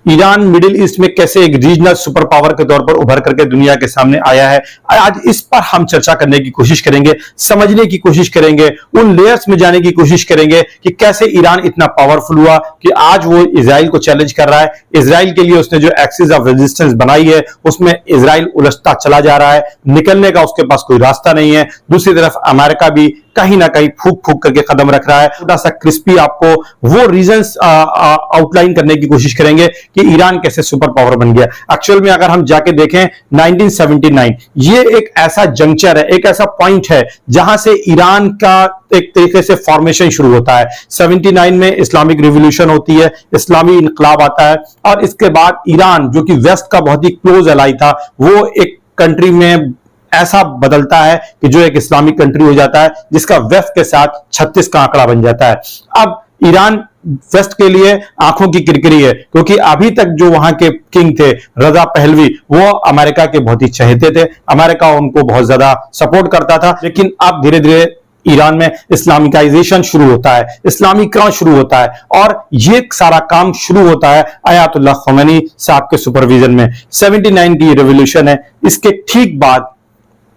Iran middle east में कैसे एक रीजनल सुपर पावर के तौर पर उभर करके दुनिया के सामने आया है, आज इस पर हम चर्चा करने की कोशिश करेंगे, समझने की कोशिश करेंगे, उन लेयर्स में जाने की कोशिश करेंगे कि कैसे ईरान इतना पावरफुल हुआ कि आज वो इजराइल को चैलेंज कर रहा है। इजराइल के लिए उसने जो एक्सिस ऑफ रेजिस्टेंस बनाई है उसमें इजराइल उलझता चला जा रहा है, निकलने का उसके पास कोई रास्ता नहीं है। दूसरी तरफ अमेरिका भी कहीं ना कहीं फूक फूक करके कदम रख रहा है। थोड़ा सा क्रिस्पी आपको वो रीजंस आउटलाइन करने की कोशिश करेंगे कि ईरान कैसे सुपर पावर बन गया। एक्चुअल में अगर हम जाके देखें 1979 ये एक ऐसा जंक्चर है, एक ऐसा पॉइंट है जहां से ईरान का एक तरीके से फॉर्मेशन शुरू होता है। 79 में इस्लामिक रिवॉल्यूशन होती है, इस्लामी इनकलाब आता है और इसके बाद ईरान जो कि वेस्ट का बहुत ही क्लोज एलाई था वो एक कंट्री में ऐसा बदलता है कि जो एक इस्लामिक कंट्री हो जाता है जिसका वेस्ट के साथ 36 का आंकड़ा बन जाता है। अब ईरान वेस्ट के लिए आंखों की किरकिरी है क्योंकि अभी तक जो वहां के किंग थे रजा पहलवी वो अमेरिका के बहुत ही चहेते थे, अमेरिका उनको बहुत ज्यादा सपोर्ट करता था। लेकिन अब धीरे धीरे ईरान में इस्लामिकाइजेशन शुरू होता है, इस्लामीकरण शुरू होता है और ये सारा काम शुरू होता है अयातुल्लाह ख़ुमैनी साहब के सुपरविजन में। 79 की रेवोल्यूशन है, इसके ठीक बाद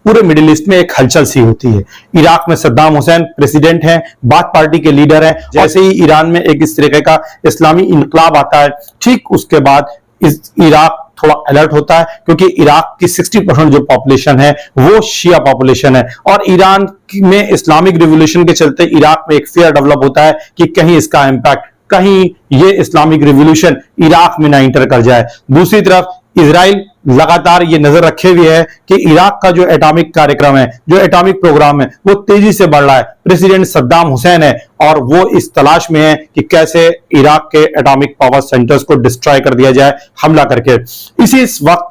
पूरे मिडिल ईस्ट में एक हलचल सी होती है। इराक में सद्दाम हुसैन प्रेसिडेंट हैं, बाथ पार्टी के लीडर हैं। जैसे ही ईरान में एक इस तरीके का इस्लामी इनकलाब आता है, ठीक उसके बाद इराक थोड़ा अलर्ट होता है क्योंकि इराक की 60% जो पॉपुलेशन है वो शिया पॉपुलेशन है और ईरान में इस्लामिक रिवॉल्यूशन के चलते इराक में एक फियर डेवलप होता है कि कहीं इसका इंपैक्ट, कहीं ये इस्लामिक रिवॉल्यूशन इराक में ना इंटर कर जाए। दूसरी तरफ इजराइल लगातार ये नजर रखे हुए है कि इराक का जो एटॉमिक कार्यक्रम है, जो एटॉमिक प्रोग्राम है वो तेजी से बढ़ रहा है। प्रेसिडेंट सद्दाम हुसैन है और वो इस तलाश में है कि कैसे इराक के एटॉमिक पावर सेंटर्स को डिस्ट्रॉय कर दिया जाए हमला करके। इसी वक्त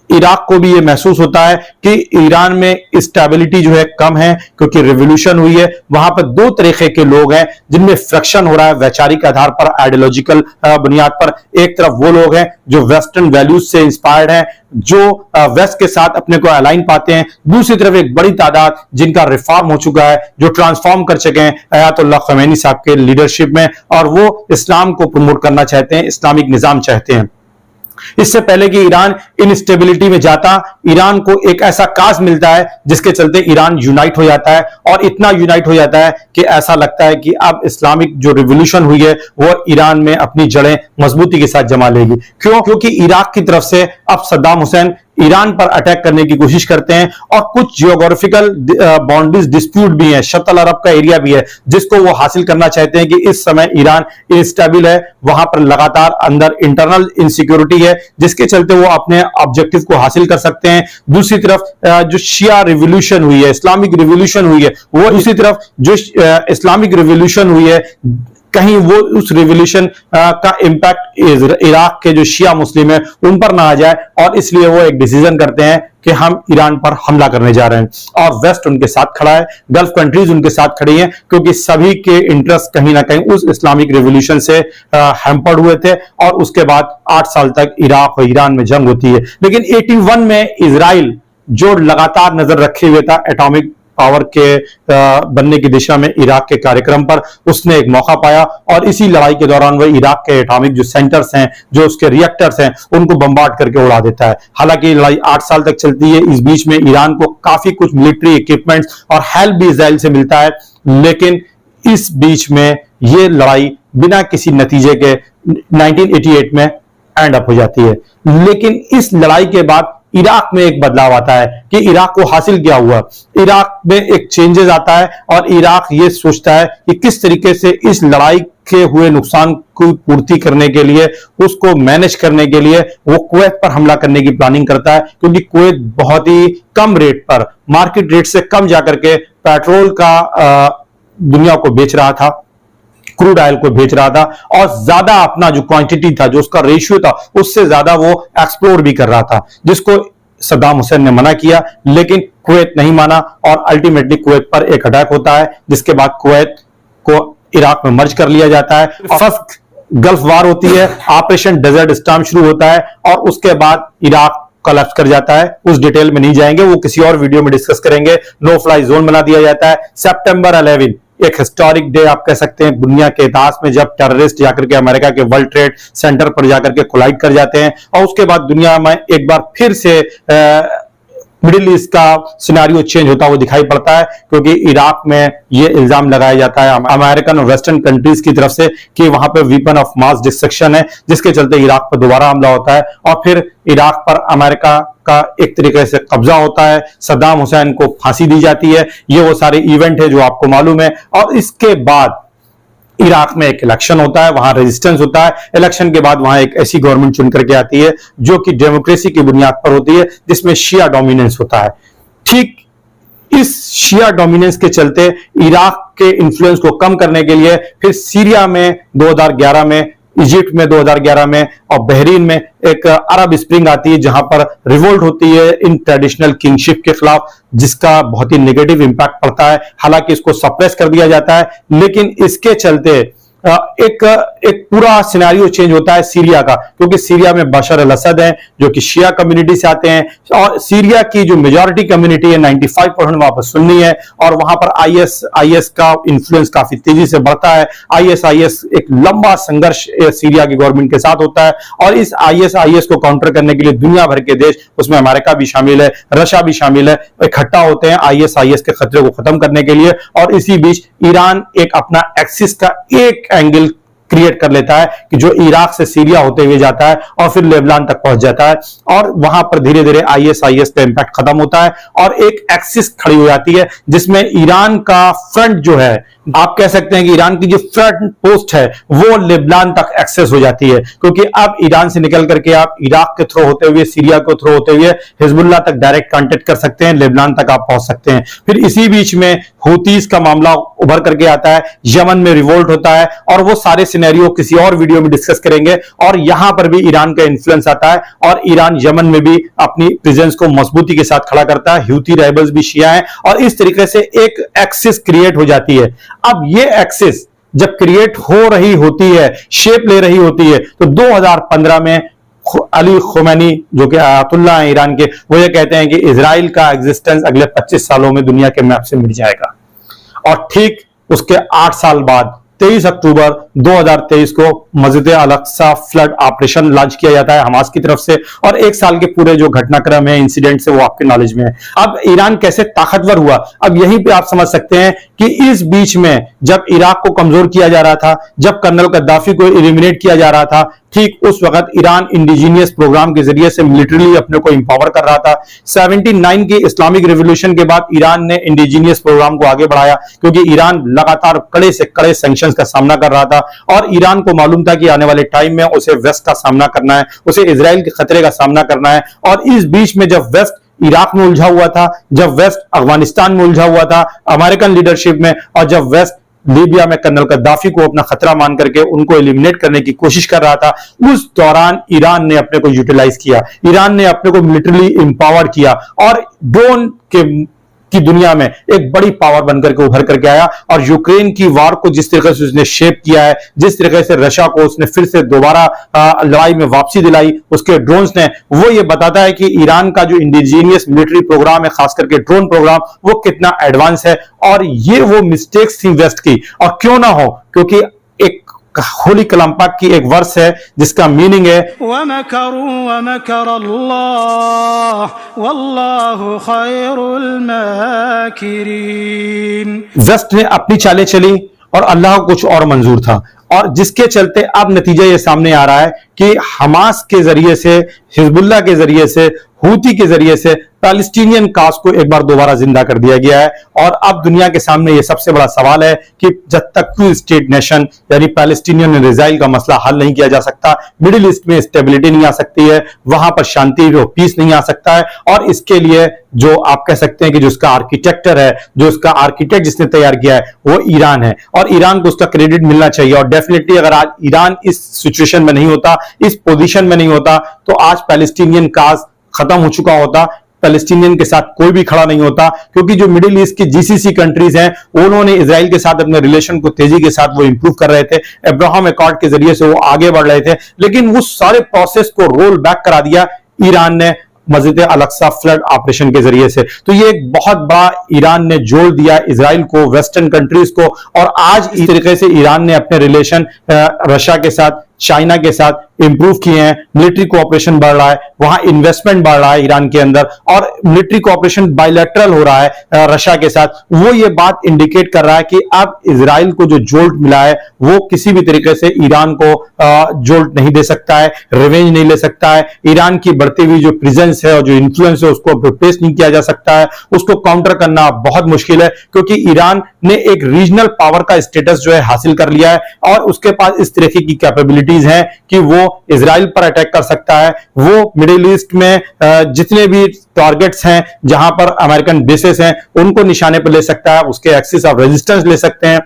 इराक को भी ये महसूस होता है कि ईरान में स्टेबिलिटी जो है कम है क्योंकि रिवॉल्यूशन हुई है। वहां पर दो तरीके के लोग हैं जिनमें फ्रैक्शन हो रहा है वैचारिक आधार पर, आइडियोलॉजिकल बुनियाद पर। एक तरफ वो लोग हैं जो वेस्टर्न वैल्यूज से इंस्पायर्ड हैं, जो वेस्ट के साथ अपने को अलाइन पाते हैं। दूसरी तरफ एक बड़ी तादाद जिनका रिफॉर्म हो चुका है, जो ट्रांसफॉर्म कर चुके हैं अयातुल्लाह ख़ुमैनी साहब के लीडरशिप में और वो इस्लाम को प्रमोट करना चाहते हैं, इस्लामिक निजाम चाहते हैं। इससे पहले कि ईरान इनस्टेबिलिटी में जाता, ईरान को एक ऐसा काज मिलता है जिसके चलते ईरान यूनाइट हो जाता है और इतना यूनाइट हो जाता है कि ऐसा लगता है कि अब इस्लामिक जो रिवॉल्यूशन हुई है वो ईरान में अपनी जड़ें मजबूती के साथ जमा लेगी। क्यों? क्योंकि इराक की तरफ से अब सद्दाम हुसैन ईरान पर अटैक करने की कोशिश करते हैं और कुछ जियोग्राफिकल बाउंड्रीज डिस्प्यूट भी है, शतल अरब का एरिया भी है जिसको वो हासिल करना चाहते हैं कि इस समय ईरान इनस्टेबल है, वहां पर लगातार अंदर इंटरनल इनसिक्योरिटी है जिसके चलते वो अपने ऑब्जेक्टिव को हासिल कर सकते हैं। दूसरी तरफ जो शिया रिवॉल्यूशन हुई है, इस्लामिक रिवॉल्यूशन हुई है, वो दूसरी तरफ जो इस्लामिक रिवॉल्यूशन हुई है कहीं वो उस रिवॉल्यूशन का इंपैक्ट इराक के जो शिया मुस्लिम है उन पर ना आ जाए और इसलिए वो एक डिसीजन करते हैं कि हम ईरान पर हमला करने जा रहे हैं और वेस्ट उनके साथ खड़ा है, गल्फ कंट्रीज उनके साथ खड़ी हैं क्योंकि सभी के इंटरेस्ट कहीं ना कहीं उस इस्लामिक रिवॉल्यूशन से हैम्पर्ड हुए थे और उसके बाद 8 साल तक इराक और ईरान में जंग होती है। लेकिन 81 में इजराइल जो लगातार नजर रखे हुए था एटॉमिक पावर के बनने की दिशा में इराक के कार्यक्रम पर, उसने एक मौका पाया और इसी लड़ाई के दौरान वह इराक के एटॉमिक जो सेंटर्स हैं, जो उसके रिएक्टर्स हैं, उनको बम्बार्ड करके उड़ा देता है। हालांकि लड़ाई 8 साल तक चलती है, इस बीच में ईरान को काफी कुछ मिलिट्री इक्विपमेंट्स और हेल्प भी इजराइल से मिलता है, लेकिन इस बीच में यह लड़ाई बिना किसी नतीजे के 1988 में एंड अप हो जाती है। लेकिन इस लड़ाई के बाद इराक में एक बदलाव आता है कि इराक को हासिल क्या हुआ, इराक में एक चेंजेस आता है और इराक ये सोचता है कि किस तरीके से इस लड़ाई के हुए नुकसान को पूर्ति करने के लिए, उसको मैनेज करने के लिए वो कुवैत पर हमला करने की प्लानिंग करता है क्योंकि कुवैत बहुत ही कम रेट पर, मार्केट रेट से कम जाकर के पेट्रोल का दुनिया को बेच रहा था, क्रूड ऑयल को बेच रहा था और ज्यादा अपना जो क्वांटिटी था, जो उसका रेशियो था, उससे ज्यादा वो एक्सप्लोर भी कर रहा था, जिसको सद्दाम हुसैन ने मना किया। लेकिन कुवैत नहीं माना और अल्टीमेटली कुवैत पर एक अटैक होता है जिसके बाद कुवैत को इराक में मर्ज कर लिया जाता है। फर्स्ट गल्फ वार होती है, ऑपरेशन डेजर्ट स्टॉर्म शुरू होता है और उसके बाद इराक कोलैप्स कर जाता है। उस डिटेल में नहीं जाएंगे, वो किसी और वीडियो में डिस्कस करेंगे। नो फ्लाई जोन बना दिया जाता है। सितंबर 11 एक हिस्टोरिक डे आप कह सकते हैं दुनिया के इतिहास में, जब टेररिस्ट जाकर के अमेरिका के वर्ल्ड ट्रेड सेंटर पर जाकर के कोलाइड कर जाते हैं और उसके बाद दुनिया में एक बार फिर से मिडिल ईस्ट का सिनारियो चेंज होता हुआ दिखाई पड़ता है, क्योंकि इराक में यह इल्जाम लगाया जाता है अमेरिकन और वेस्टर्न कंट्रीज की तरफ से कि वहां पर वेपन ऑफ मास डिस्ट्रक्शन है, जिसके चलते इराक पर दोबारा हमला होता है और फिर इराक पर अमेरिका का एक तरीके से कब्जा होता है, सद्दाम हुसैन को फांसी दी जाती है। ये वो सारे इवेंट है जो आपको मालूम है। और इसके बाद इराक में एक इलेक्शन होता है, वहां रेजिस्टेंस होता है। इलेक्शन के बाद वहां एक ऐसी गवर्नमेंट चुन करके आती है जो कि डेमोक्रेसी की बुनियाद पर होती है, जिसमें शिया डोमिनेंस होता है। ठीक इस शिया डोमिनेंस के चलते इराक के इन्फ्लुएंस को कम करने के लिए फिर सीरिया में 2011 में, इजिप्ट में 2011 में और बहरीन में एक अरब स्प्रिंग आती है, जहां पर रिवोल्ट होती है इन ट्रेडिशनल किंगशिप के खिलाफ, जिसका बहुत ही नेगेटिव इंपैक्ट पड़ता है। हालांकि इसको सप्रेस कर दिया जाता है, लेकिन इसके चलते एक पूरा सिनेरियो चेंज होता है सीरिया का, क्योंकि सीरिया में बशर अल असद हैं जो कि शिया कम्युनिटी से आते हैं और सीरिया की जो मेजॉरिटी कम्युनिटी है 95% वहां पर सुन्नी है और वहां पर आईएस का इन्फ्लुएंस काफी तेजी से बढ़ता है। आईएस एक लंबा संघर्ष सीरिया की गवर्नमेंट के साथ होता है और इस आईएस को काउंटर करने के लिए दुनिया भर के देश, उसमें अमेरिका भी शामिल है, रशिया भी शामिल है, इकट्ठा होते हैं आईएस के खतरे को खत्म करने के लिए। और इसी बीच ईरान एक अपना एक्सिस का एक एंगल क्रिएट कर लेता है कि जो इराक से सीरिया होते हुए जाता है और फिर लेबनान तक पहुंच जाता है और वहां पर धीरे धीरे आईएस का इंपैक्ट खत्म होता है और एक एक्सिस खड़ी हो जाती है, जिसमें ईरान का फ्रंट जो है, आप कह सकते हैं कि ईरान की जो फ्रंट पोस्ट है वो लेबनान तक एक्सेस हो जाती है, क्योंकि अब ईरान से निकल करके आप इराक के थ्रू होते हुए, सीरिया को थ्रू होते हुए हिजबुल्लाह तक डायरेक्ट कांटेक्ट कर सकते हैं, लेबनान तक आप पहुंच सकते हैं। फिर इसी बीच में हूतीज का मामला उभर करके आता है, यमन में रिवोल्ट होता है और वो सारे सिनेरियो किसी और वीडियो में डिस्कस करेंगे। और यहां पर भी ईरान का इन्फ्लुएंस आता है और ईरान यमन में भी अपनी प्रेजेंस को मजबूती के साथ खड़ा करता है। हूती रेबल्स भी शिया हैं और इस तरीके से एक एक्सिस क्रिएट हो जाती है। अब ये एक्सिस जब क्रिएट हो रही होती है, शेप ले रही होती है, तो 2015 में अली खुमैनी जो कि आयतुल्लाह हैं ईरान के, वो ये कहते हैं कि इजराइल का एग्जिस्टेंस अगले 25 सालों में दुनिया के मैप से मिट जाएगा। और ठीक उसके 8 साल बाद 23 अक्टूबर 2023 को मस्जिद अल अक्सा फ्लड ऑपरेशन लॉन्च किया जाता है हमास की तरफ से और 1 साल के पूरे जो घटनाक्रम है, इंसिडेंट से, वो आपके नॉलेज में है। अब ईरान कैसे ताकतवर हुआ, अब यहीं पे आप समझ सकते हैं कि इस बीच में जब इराक को कमजोर किया जा रहा था, जब कर्नल गद्दाफी को एलिमिनेट किया जा रहा था, ठीक उस वक्त ईरान इंडिजीनियस प्रोग्राम के जरिए से मिलिटरीली अपने को इंपावर कर रहा था। 79 की इस्लामिक रेवोल्यूशन के बाद ईरान ने इंडिजीनियस प्रोग्राम को आगे बढ़ाया, क्योंकि ईरान लगातार कड़े से कड़े सैंक्शंस का सामना कर रहा था और ईरान को मालूम था कि आने वाले टाइम में उसे वेस्ट का सामना करना है, उसे इजराइल के खतरे का सामना करना है। और इस बीच में जब वेस्ट इराक में उलझा हुआ था, जब वेस्ट अफगानिस्तान में उलझा हुआ था अमेरिकन लीडरशिप में, और जब वेस्ट लीबिया में कर्नल गद्दाफी को अपना खतरा मान करके उनको एलिमिनेट करने की कोशिश कर रहा था, उस दौरान ईरान ने अपने को यूटिलाइज किया, ईरान ने अपने को मिलिटरली एम्पावर किया और ड्रोन की दुनिया में एक बड़ी पावर बनकर के उभर करके आया। और यूक्रेन की वार को जिस तरीके से उसने शेप किया है, जिस तरीके से रशिया को उसने फिर से दोबारा लड़ाई में वापसी दिलाई उसके ड्रोन्स ने, वो ये बताता है कि ईरान का जो इंडिजीनियस मिलिट्री प्रोग्राम है, खास करके ड्रोन प्रोग्राम, वो कितना एडवांस है। और ये वो मिस्टेक्स थी वेस्ट की, और क्यों ना हो, क्योंकि एक होली कलाम पाक की एक वर्स है जिसका मीनिंग है वमकरू वमकर अल्लाह वल्लाहु खैरुल माकिरीन। वेस्ट ने अपनी चालें चली और अल्लाह को कुछ और मंजूर था, और जिसके चलते अब नतीजा यह सामने आ रहा है कि हमास के जरिए से, हिजबुल्लाह के जरिए से, हूती के जरिए से पैलेस्टीनियन काज को एक बार दोबारा जिंदा कर दिया गया है। और अब दुनिया के सामने यह सबसे बड़ा सवाल है कि जब तक टू स्टेट नेशन यानी पैलेस्टीनियन और इजराइल का मसला हल नहीं किया जा सकता, मिडिल ईस्ट में स्टेबिलिटी नहीं आ सकती है, वहां पर शांति और पीस नहीं आ सकता है। और इसके लिए जो आप कह सकते हैं कि जो उसका आर्किटेक्टर है, जो उसका आर्किटेक्ट जिसने तैयार किया है, वो ईरान है और ईरान को उसका क्रेडिट मिलना चाहिए। और डेफिनेटली अगर आज ईरान इस सिचुएशन में नहीं होता, इस पोजीशन में नहीं होता, तो आज पैलेस्टीनियन काज खत्म हो चुका होता, पैलेस्टीनियन के साथ कोई भी खड़ा नहीं होता। क्योंकि जो मिडिल ईस्ट की जीसीसी कंट्रीज हैं, उन्होंने इजराइल के साथ अपने रिलेशन को तेजी के साथ वो इंप्रूव कर रहे थे, अब्राहम अकॉर्ड के जरिए से वो आगे बढ़ रहे थे, लेकिन वो सारे प्रोसेस को रोल बैक करा दिया ईरान ने मस्जिद अल-अक्सा फ्लड ऑपरेशन के जरिए से। तो ये एक बहुत बड़ा ईरान ने जोड़ दिया इजराइल को, वेस्टर्न कंट्रीज को, और आज इस तरीके से ईरान ने अपने रिलेशन रशिया के साथ, चाइना के साथ इंप्रूव किए हैं। मिलिट्री कोऑपरेशन बढ़ रहा है, वहां इन्वेस्टमेंट बढ़ रहा है ईरान के अंदर, और मिलिट्री कोऑपरेशन बायलैटरल हो रहा है रशिया के साथ। वो ये बात इंडिकेट कर रहा है कि अब इजराइल को जो जोल्ट मिला है वो किसी भी तरीके से ईरान को जोल्ट नहीं दे सकता है, रिवेंज नहीं ले सकता है। ईरान की बढ़ती हुई जो प्रेजेंस है और जो इन्फ्लुएंस है उसको रिप्लेस नहीं किया जा सकता है, उसको काउंटर करना बहुत मुश्किल है, क्योंकि ईरान ने एक रीजनल पावर का स्टेटस जो है हासिल कर लिया है, और उसके पास इस तरीके की कैपेबिलिटीज हैं कि वो इजराइल पर अटैक कर सकता है। वो मिडिल ईस्ट में जितने भी टारगेट्स हैं जहां पर अमेरिकन बेसेस हैं उनको निशाने पर ले सकता है, उसके एक्सिस ऑफ रेजिस्टेंस ले सकते हैं।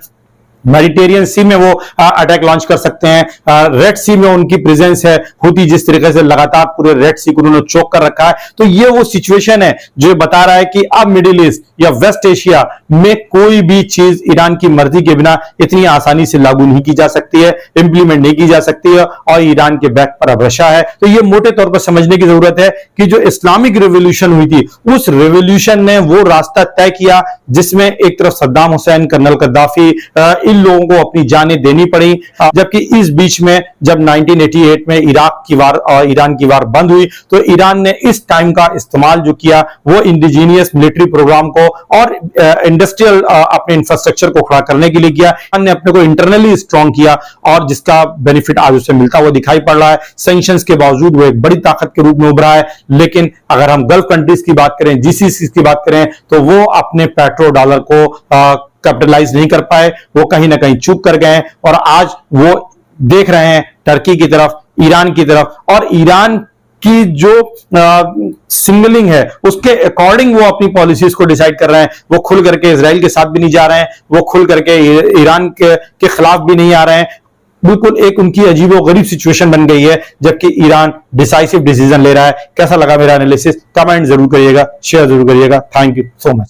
मेडिटेरियन सी में वो अटैक लॉन्च कर सकते हैं। रेड सी में उनकी प्रेजेंस है, हुती जिस तरीके से लगातार पूरे रेड सी को उन्होंने चोक कर रखा है। तो ये वो सिचुएशन है जो बता रहा है कि अब मिडिल ईस्ट या वेस्ट एशिया में कोई भी चीज ईरान की मर्जी के बिना इतनी आसानी से लागू नहीं की जा सकती है, इंप्लीमेंट नहीं की जा सकती है, और ईरान के बैक पर अब रशिया है। तो ये मोटे तौर पर समझने की जरूरत है कि जो इस्लामिक रेवोल्यूशन हुई थी उस रेवोल्यूशन ने वो रास्ता तय किया जिसमें एक तरफ सद्दाम हुसैन, कर्नल गद्दाफी, इन लोगों को अपनी जानें देनी पड़ी, जबकि इस बीच में जब 1988 में इराक की वार और ईरान की वार बंद हुई तो ईरान ने इस टाइम का इस्तेमाल जो किया वो इंडिजीनियस मिलिट्री प्रोग्राम को और इंडस्ट्रियल अपने इंफ्रास्ट्रक्चर को खड़ा करने के लिए किया। ईरान ने अपने को इंटरनली स्ट्रांग किया और जिसका बेनिफिट आज उसे मिलता हुआ दिखाई पड़ रहा है। सैंक्शंस के बावजूद वो एक बड़ी ताकत के रूप में उभरा है, लेकिन अगर हम गल्फ कंट्रीज की बात करें, जीसीसी की बात करें, तो वो अपने पेट्रो डॉलर को कैपिटलाइज नहीं कर पाए, वो कहीं ना कहीं चूक कर गए, और आज वो देख रहे हैं टर्की की तरफ, ईरान की तरफ, और ईरान की जो सिग्नलिंग है उसके अकॉर्डिंग वो अपनी पॉलिसीज को डिसाइड कर रहे हैं। वो खुल करके इजराइल के साथ भी नहीं जा रहे हैं, वो खुल करके ईरान के खिलाफ भी नहीं आ रहे हैं। बिल्कुल एक उनकी अजीबोगरीब सिचुएशन बन गई है, जबकि ईरान डिसाइसिव डिसीजन ले रहा है। कैसा लगा मेरा एनालिसिस? कमेंट जरूर करिएगा, शेयर जरूर करिएगा। Thank you so much.